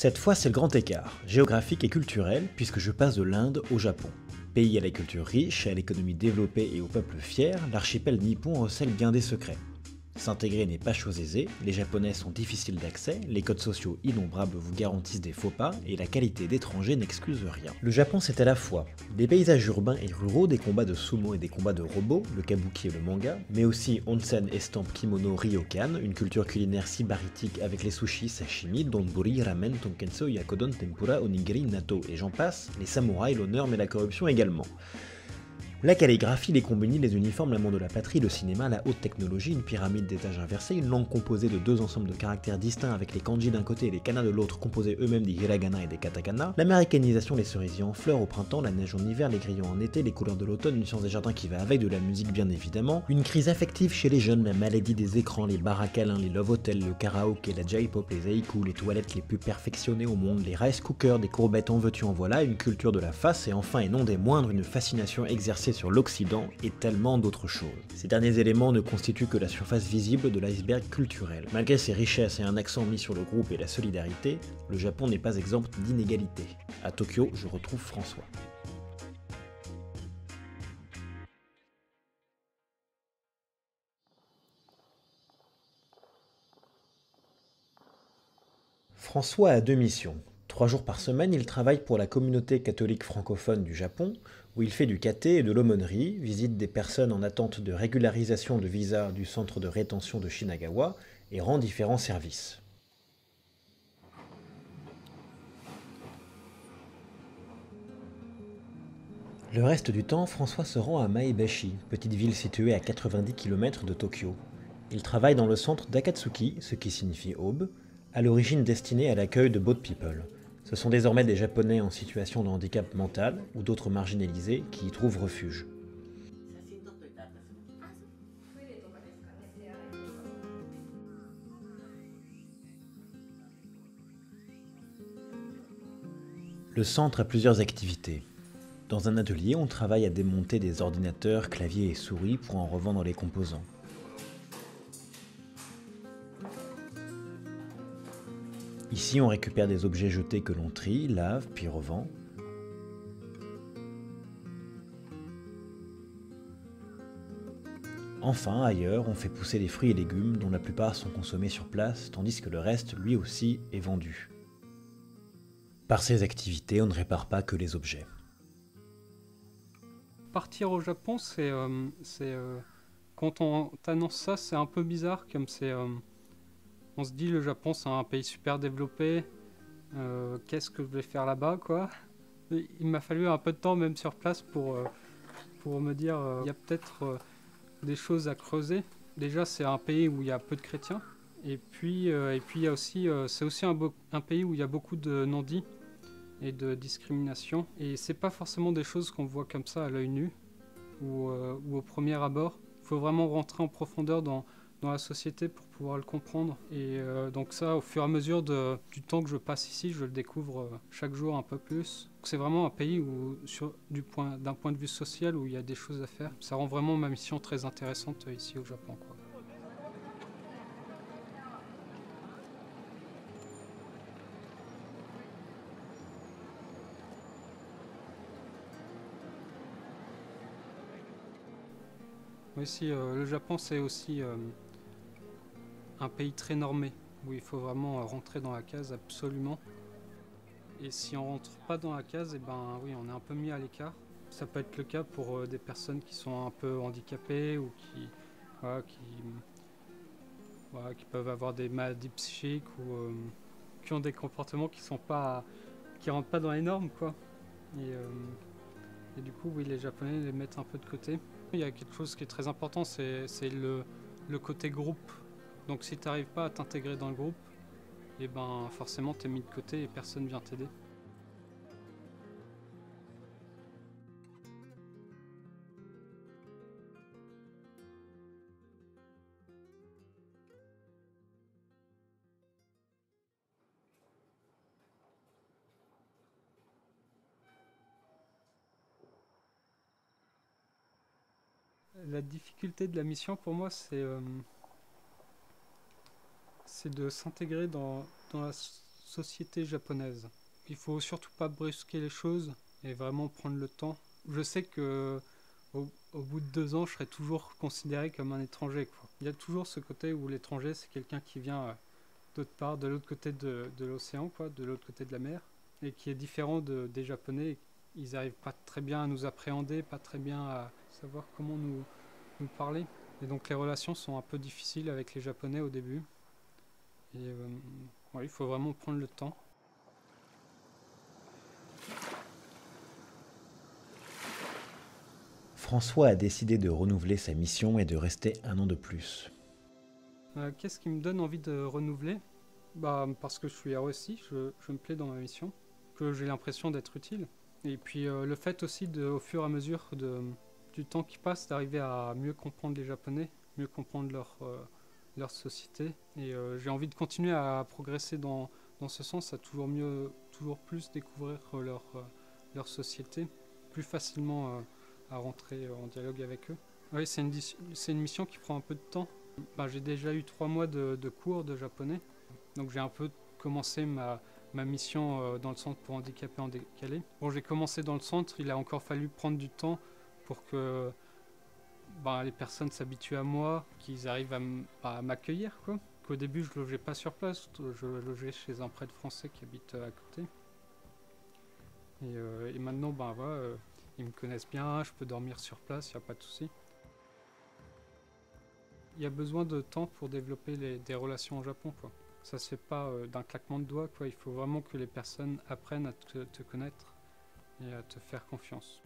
Cette fois, c'est le grand écart, géographique et culturel, puisque je passe de l'Inde au Japon. Pays à la culture riche, à l'économie développée et au peuple fier, l'archipel nippon recèle bien des secrets. S'intégrer n'est pas chose aisée, les japonais sont difficiles d'accès, les codes sociaux innombrables vous garantissent des faux pas, et la qualité d'étranger n'excuse rien. Le Japon, c'est à la fois des paysages urbains et ruraux, des combats de sumo et des combats de robots, le kabuki et le manga, mais aussi onsen, estampes, kimono, ryokan, une culture culinaire sybaritique avec les sushis, sashimi, donburi, ramen, tonkatsu, yakodon, tempura, onigiri, natto et j'en passe, les samouraïs, l'honneur mais la corruption également. La calligraphie, les combini, les uniformes, l'amour de la patrie, le cinéma, la haute technologie, une pyramide d'étages inversés, une langue composée de deux ensembles de caractères distincts avec les kanji d'un côté et les kana de l'autre composés eux-mêmes des hiragana et des katakana, l'américanisation, les cerisiers en fleurs au printemps, la neige en hiver, les grillons en été, les couleurs de l'automne, une science des jardins qui va avec, de la musique bien évidemment, une crise affective chez les jeunes, la maladie des écrans, les bars à câlins, les love hotels, le karaoké, la J-pop, les haïkus, les toilettes les plus perfectionnées au monde, les rice cookers, des courbettes en veux-tu en voilà, une culture de la face et enfin et non des moindres, une fascination exercée sur l'Occident et tellement d'autres choses. Ces derniers éléments ne constituent que la surface visible de l'iceberg culturel. Malgré ses richesses et un accent mis sur le groupe et la solidarité, le Japon n'est pas exempt d'inégalités. À Tokyo, je retrouve François. François a deux missions. 3 jours par semaine, il travaille pour la communauté catholique francophone du Japon, où il fait du caté et de l'aumônerie, visite des personnes en attente de régularisation de visa du centre de rétention de Shinagawa et rend différents services. Le reste du temps, François se rend à Maebashi, petite ville située à 90 km de Tokyo. Il travaille dans le centre d'Akatsuki, ce qui signifie aube, à l'origine destiné à l'accueil de boat people. Ce sont désormais des Japonais en situation de handicap mental ou d'autres marginalisés qui y trouvent refuge. Le centre a plusieurs activités. Dans un atelier, on travaille à démonter des ordinateurs, claviers et souris pour en revendre les composants. Ici, on récupère des objets jetés que l'on trie, lave, puis revend. Enfin, ailleurs, on fait pousser des fruits et légumes dont la plupart sont consommés sur place, tandis que le reste, lui aussi, est vendu. Par ces activités, on ne répare pas que les objets. Partir au Japon, quand on t'annonce ça, c'est un peu bizarre, comme on se dit le Japon c'est un pays super développé, qu'est-ce que je vais faire là-bas, quoi. Il m'a fallu un peu de temps même sur place pour me dire, il y a peut-être des choses à creuser. Déjà, c'est un pays où il y a peu de chrétiens, et puis il y a aussi, c'est aussi un pays où il y a beaucoup de non-dits et de discrimination. Et c'est pas forcément des choses qu'on voit comme ça à l'œil nu ou au premier abord. Il faut vraiment rentrer en profondeur dans la société pour pouvoir le comprendre. Et donc ça, au fur et à mesure du temps que je passe ici, je le découvre chaque jour un peu plus. C'est vraiment un pays où, d'un point de vue social, où il y a des choses à faire. Ça rend vraiment ma mission très intéressante ici au Japon, quoi. Mais si, le Japon, c'est aussi un pays très normé, où il faut vraiment rentrer dans la case absolument. Et si on rentre pas dans la case, et ben oui, on est un peu mis à l'écart. Ça peut être le cas pour des personnes qui sont un peu handicapées ou voilà, qui peuvent avoir des maladies psychiques ou qui ont des comportements qui rentrent pas dans les normes, quoi. Et, euh, et du coup, oui, les Japonais les mettent un peu de côté. Il y a quelque chose qui est très important, c'est le côté groupe. Donc si tu n'arrives pas à t'intégrer dans le groupe, et ben forcément tu es mis de côté et personne vient t'aider. La difficulté de la mission pour moi, c'est de s'intégrer dans la société japonaise. Il faut surtout pas brusquer les choses et vraiment prendre le temps. Je sais que au bout de 2 ans, je serai toujours considéré comme un étranger, quoi. Il y a toujours ce côté où l'étranger, c'est quelqu'un qui vient d'autre part, de l'autre côté de l'océan, quoi, de l'autre côté de la mer, et qui est différent des Japonais. Ils n'arrivent pas très bien à nous appréhender, pas très bien à savoir comment nous parler. Et donc les relations sont un peu difficiles avec les Japonais au début. Et ouais, il faut vraiment prendre le temps. François a décidé de renouveler sa mission et de rester 1 an de plus. Qu'est-ce qui me donne envie de renouveler? Parce que je suis ROSI, je me plais dans ma mission, que j'ai l'impression d'être utile. Et puis le fait aussi, au fur et à mesure du temps qui passe, d'arriver à mieux comprendre les Japonais, mieux comprendre leur société. Et j'ai envie de continuer à progresser dans ce sens, à toujours plus découvrir leur société, plus facilement à rentrer en dialogue avec eux. Oui, c'est une mission qui prend un peu de temps. J'ai déjà eu 3 mois de cours de japonais, donc j'ai un peu commencé ma mission dans le centre pour handicapés en décalé. Bon, j'ai commencé dans le centre, il a encore fallu prendre du temps pour que les personnes s'habituent à moi, qu'ils arrivent à m'accueillir, quoi. Qu'au début, je logeais pas sur place, je logeais chez un prêtre français qui habite à côté. Et maintenant, voilà, ils me connaissent bien, je peux dormir sur place, il n'y a pas de souci. Il y a besoin de temps pour développer des relations au Japon, quoi. Ça se fait pas d'un claquement de doigts, quoi. Il faut vraiment que les personnes apprennent à te connaître et à te faire confiance.